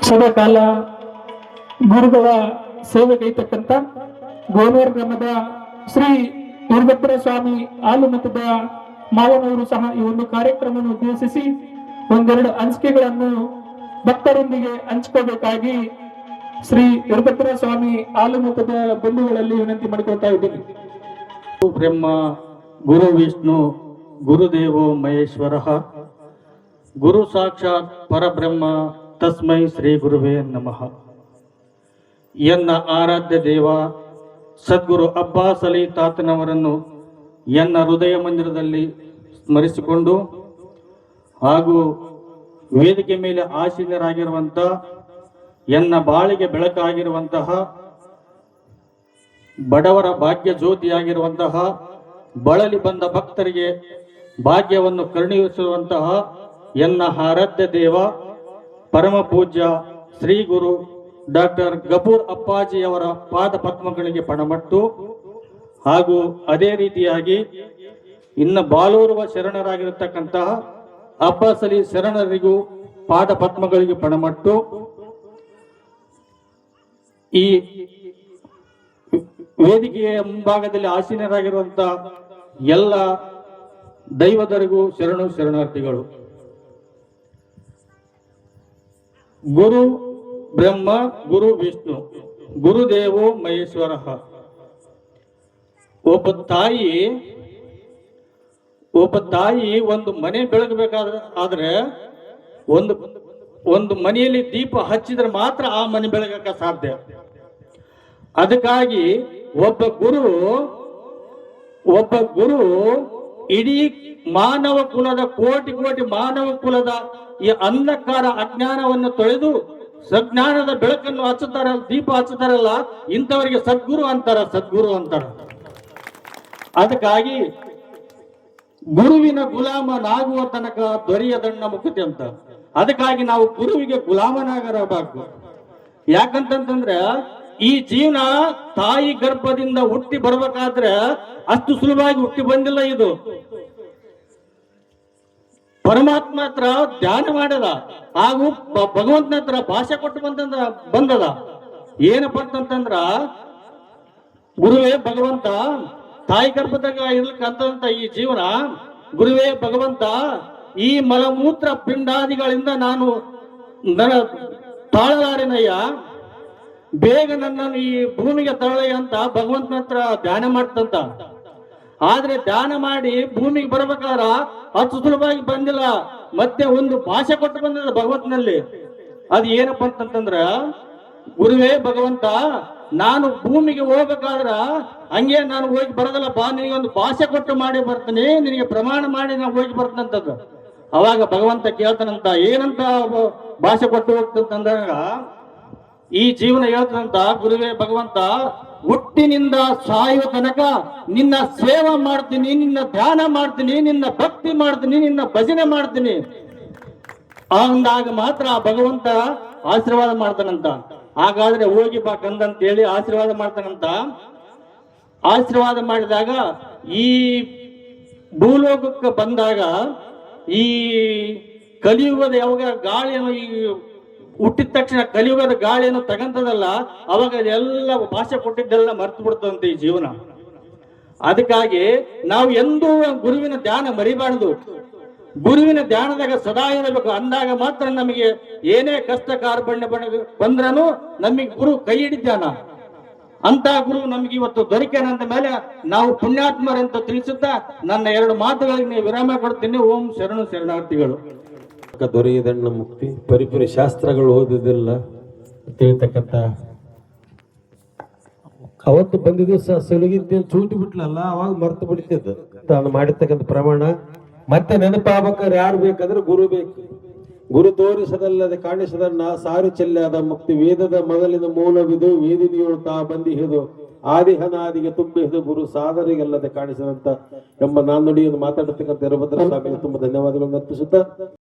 ಸದಾಕಾಲ ಗುರುಗಳ ಸೇವೆಗೈತಕ್ಕಂಥ ಗೋನೂರು ಗ್ರಾಮದ ಶ್ರೀ ವೀರಭದ್ರ ಸ್ವಾಮಿ ಆಲುಮತದ ಮಾವನವರು ಸಹ ಈ ಒಂದು ಕಾರ್ಯಕ್ರಮವನ್ನು ಉದ್ದೇಶಿಸಿ ಒಂದೆರಡು ಅನಿಸಿಕೆಗಳನ್ನು ಭಕ್ತರೊಂದಿಗೆ ಹಂಚಿಕೋಬೇಕಾಗಿ ಶ್ರೀ ವೀರಭದ್ರ ಸ್ವಾಮಿ ಆಲುಮತದ ಬಂಧುಗಳಲ್ಲಿ ವಿನಂತಿ ಮಾಡಿಕೊಳ್ತಾ ಇದ್ದೀನಿ. ಬ್ರಹ್ಮ ಗುರು ವಿಷ್ಣು ಗುರುದೇವೋ ಮಹೇಶ್ವರ ಗುರು ಸಾಕ್ಷಾತ್ ಪರಬ್ರಹ್ಮ ತಸ್ಮೈ ಶ್ರೀ ಗುರುವೇ ನಮಃ. ಎನ್ನ ಆರಾಧ್ಯ ದೇವ ಸದ್ಗುರು ಅಬ್ಬಾಸ್ ಅಲಿ ತಾತನವರನ್ನು ಎನ್ನ ಹೃದಯ ಮಂದಿರದಲ್ಲಿ ಸ್ಮರಿಸಿಕೊಂಡು ಹಾಗೂ ವೇದಿಕೆ ಮೇಲೆ ಆಸೀನರಾಗಿರುವಂಥ ಎನ್ನ ಬಾಳಿಗೆ ಬೆಳಕಾಗಿರುವಂತಹ ಬಡವರ ಭಾಗ್ಯ ಜ್ಯೋತಿಯಾಗಿರುವಂತಹ ಬಳಲಿ ಬಂದ ಭಕ್ತರಿಗೆ ಭಾಗ್ಯವನ್ನು ಕರುಣಿಸುವಂತಹ ಎನ್ನ ಆರಾಧ್ಯ ದೇವ ಪರಮ ಪೂಜ್ಯ ಶ್ರೀ ಗುರು ಡಾಕ್ಟರ್ ಗಫೂರ್ ಅಪ್ಪಾಜಿಯವರ ಪಾದ ಪದ್ಮಗಳಿಗೆ ಪಣಮಟ್ಟು ಹಾಗೂ ಅದೇ ರೀತಿಯಾಗಿ ಇನ್ನು ಬಾಲೂರುವ ಶರಣರಾಗಿರತಕ್ಕಂತಹ ಅಬ್ಬಾಸ್ ಅಲಿ ಶರಣರಿಗೂ ಪಾದ ಪದ್ಮಗಳಿಗೆ ಪಣಮಟ್ಟು ಈ ವೇದಿಕೆಯ ಮುಂಭಾಗದಲ್ಲಿ ಆಸೀನರಾಗಿರುವಂತಹ ಎಲ್ಲ ದೈವದರಿಗೂ ಶರಣು ಶರಣಾರ್ಥಿಗಳು. ಗುರು ಬ್ರಹ್ಮ ಗುರು ವಿಷ್ಣು ಗುರುದೇವೋ ಮಹೇಶ್ವರ. ಒಬ್ಬ ತಾಯಿ ಒಂದು ಮನೆ ಬೆಳಗಬೇಕಾದ್ರೆ ಒಂದು ಮನೆಯಲ್ಲಿ ದೀಪ ಹಚ್ಚಿದ್ರೆ ಮಾತ್ರ ಆ ಮನೆ ಬೆಳಗಕ್ಕೆ ಸಾಧ್ಯ. ಅದಕ್ಕಾಗಿ ಒಬ್ಬ ಗುರು ಇಡೀ ಮಾನವ ಕುಲದ ಕೋಟಿ ಮಾನವ ಕುಲದ ಈ ಅಂಧಕಾರ ಅಜ್ಞಾನವನ್ನು ತೊಳೆದು ಸಜ್ಞಾನದ ಬೆಳಕನ್ನು ಹಚ್ಚುತ್ತಾರಲ್ಲ, ದೀಪ ಹಚ್ಚುತ್ತಾರಲ್ಲ, ಇಂಥವರಿಗೆ ಸದ್ಗುರು ಅಂತಾರ. ಅದಕ್ಕಾಗಿ ಗುರುವಿನ ಗುಲಾಮನಾಗುವ ತನಕ ದೊರೆಯದಣ್ಣ ಮುಕ್ತಿ ಅಂತ. ಅದಕ್ಕಾಗಿ ನಾವು ಗುರುವಿಗೆ ಗುಲಾಮನಾಗಬೇಕು. ಯಾಕಂತಂದ್ರೆ ಈ ಜೀವನ ತಾಯಿ ಗರ್ಭದಿಂದ ಹುಟ್ಟಿ ಬರ್ಬೇಕಾದ್ರೆ ಅಷ್ಟು ಸುಲಭವಾಗಿ ಹುಟ್ಟಿ ಬಂದಿಲ್ಲ. ಇದು ಪರಮಾತ್ಮ ಹತ್ರ ಧ್ಯಾನ ಮಾಡದ ಹಾಗೂ ಭಗವಂತನ ಹತ್ರ ಭಾಷೆ ಕೊಟ್ಟು ಬಂದದ. ಏನಪ್ಪ ಅಂತಂದ್ರ ಗುರುವೇ ಭಗವಂತ, ತಾಯಿ ಗರ್ಭದಾಗ ಇರ್ಲಿಕ್ಕಂತ ಈ ಜೀವನ ಗುರುವೇ ಭಗವಂತ, ಈ ಮಲಮೂತ್ರ ಪಿಂಡಾದಿಗಳಿಂದ ನಾನು ತಾಳಲಾರೆನಯ್ಯ, ಬೇಗ ನನ್ನನ್ನು ಈ ಭೂಮಿಗೆ ತರಳಯ್ಯ ಅಂತ ಭಗವಂತನ ಹತ್ರ ಧ್ಯಾನ ಮಾಡ್ತಂತ. ಆದ್ರೆ ಧ್ಯಾನ ಮಾಡಿ ಭೂಮಿಗೆ ಬರ್ಬೇಕಾರ ಅಷ್ಟು ಸುಲಭವಾಗಿ ಬಂದಿಲ್ಲ. ಮತ್ತೆ ಒಂದು ಭಾಷೆ ಕೊಟ್ಟು ಬಂದಿಲ್ಲ ಭಗವಂತನಲ್ಲಿ. ಅದು ಏನಪ್ಪ ಅಂತಂದ್ರ ಗುರುವೇ ಭಗವಂತ, ನಾನು ಭೂಮಿಗೆ ಹೋಗ್ಬೇಕಾದ್ರ ಹಂಗೆ ನಾನು ಹೋಗಿ ಬರೋದಲ್ಲಪ್ಪ, ನಿನಗೆ ಒಂದು ಭಾಷೆ ಕೊಟ್ಟು ಮಾಡಿ ಬರ್ತೀನಿ, ನಿನಗೆ ಪ್ರಮಾಣ ಮಾಡಿ ನಾನು ಹೋಗಿ ಬರ್ತಂತದ್ದು. ಅವಾಗ ಭಗವಂತ ಕೇಳ್ತಾನಂತ, ಏನಂತ ಭಾಷೆ ಕೊಟ್ಟು ಹೋಗ್ತಂತಂದಾಗ ಈ ಜೀವನ ಹೇಳ್ತಾನಂತ, ಗುರುವೇ ಭಗವಂತ, ಹುಟ್ಟಿನಿಂದ ಸಾಯುವ ತನಕ ನಿನ್ನ ಸೇವೆ ಮಾಡ್ತೀನಿ, ನಿನ್ನ ಧ್ಯಾನ ಮಾಡ್ತೀನಿ, ನಿನ್ನ ಭಕ್ತಿ ಮಾಡ್ತೀನಿ, ನಿನ್ನ ಭಜನೆ ಮಾಡ್ತೀನಿ. ಅಂದಾಗ ಮಾತ್ರ ಭಗವಂತ ಆಶೀರ್ವಾದ ಮಾಡ್ತಾನಂತ. ಹಾಗಾದ್ರೆ ಹೋಗಿ ಬಾ ಕಂದಂತ ಹೇಳಿ ಆಶೀರ್ವಾದ ಮಾಡ್ತಾನಂತ. ಆಶೀರ್ವಾದ ಮಾಡಿದಾಗ ಈ ಭೂಲೋಕಕ್ಕೆ ಬಂದಾಗ ಈ ಕಲಿಯುಗದ ಯಾವಾಗ ಗಾಳಿಯನ್ನು ಈ ಹುಟ್ಟಿದ ತಕ್ಷಣ ಕಲಿಯುಗದ ಗಾಳಿಯನ್ನು ತಗಂತದಲ್ಲ, ಅವಾಗ ಎಲ್ಲ ಭಾಷೆ ಕೊಟ್ಟಿದ್ದೆಲ್ಲ ಮರ್ತು ಬಿಡ್ತಂತೆ ಈ ಜೀವನ. ಅದಕ್ಕಾಗಿ ನಾವು ಎಂದೂ ಗುರುವಿನ ಧ್ಯಾನ ಮರಿಬಾರದು. ಗುರುವಿನ ಧ್ಯಾನದಾಗ ಸದಾ ಇರಬೇಕು. ಅಂದಾಗ ಮಾತ್ರ ನಮಗೆ ಏನೇ ಕಷ್ಟ ಕಾರ್ಪಣ್ಯ ಬಂದ್ರೂ ನಮಗೆ ಗುರು ಕೈ ಹಿಡಿದ್ದಾನ. ಅಂತ ಗುರು ನಮ್ಗೆ ಇವತ್ತು ದೊರಕೇನಂತ ಮೇಲೆ ನಾವು ಪುಣ್ಯಾತ್ಮರಂತ ತಿಳಿಸುತ್ತಾ ನನ್ನ ಎರಡು ಮಾತುಗಳಿಗೆ ವಿರಾಮ ಕೊಡ್ತೀನಿ. ಓಂ ಶರಣು ಶರಣಾರ್ಥಿಗಳು. ದೊರೆಯದಣ್ಣ ಮುಕ್ತಿ, ಪರಿಪರಿ ಶಾಸ್ತ್ರಗಳು ಓದುದಿಲ್ಲ ತಿಳಿತಕ್ಕಂಥ ಅವತ್ತು ಬಂದಿದ್ದು ಸಲುಗಿಂತ ಚೂಟಿ ಬಿಟ್ಲಲ್ಲ, ಅವಾಗ ಮರ್ತು ಬಿಡ್ತಿದ್ದು ತಾನು ಮಾಡಿರ್ತಕ್ಕಂಥ ಪ್ರಮಾಣ. ಮತ್ತೆ ನೆನಪಾಗಬೇಕಾದ್ರೆ ಯಾರು ಬೇಕಂದ್ರೆ ಗುರು ಬೇಕು. ಗುರು ತೋರಿಸದಲ್ಲದೆ ಕಾಣಿಸದನ್ನ ಸಾರು ಚೆಲ್ಲಾದ ಮುಕ್ತಿ. ವೇದದ ಮೊದಲಿನ ಮೂಲವಿದು, ವೇದಿನಿಯೋಳು ತಾ ಬಂದಿಹುದು, ಆದಿಹನಾದಿಗೆ ತುಂಬಿಹುದು, ಗುರು ಸಾಧರಿಗೆಲ್ಲದೆ ಕಾಣಿಸದಂತ ಎಂಬ ನಾನುಡಿಯನ್ನು ಮಾತಾಡತಕ್ಕಂಥ ವೀರಭದ್ರ ಸ್ವಾಮಿಗೆ ತುಂಬಾ ಧನ್ಯವಾದಗಳನ್ನು ಅರ್ಪಿಸುತ್ತಾ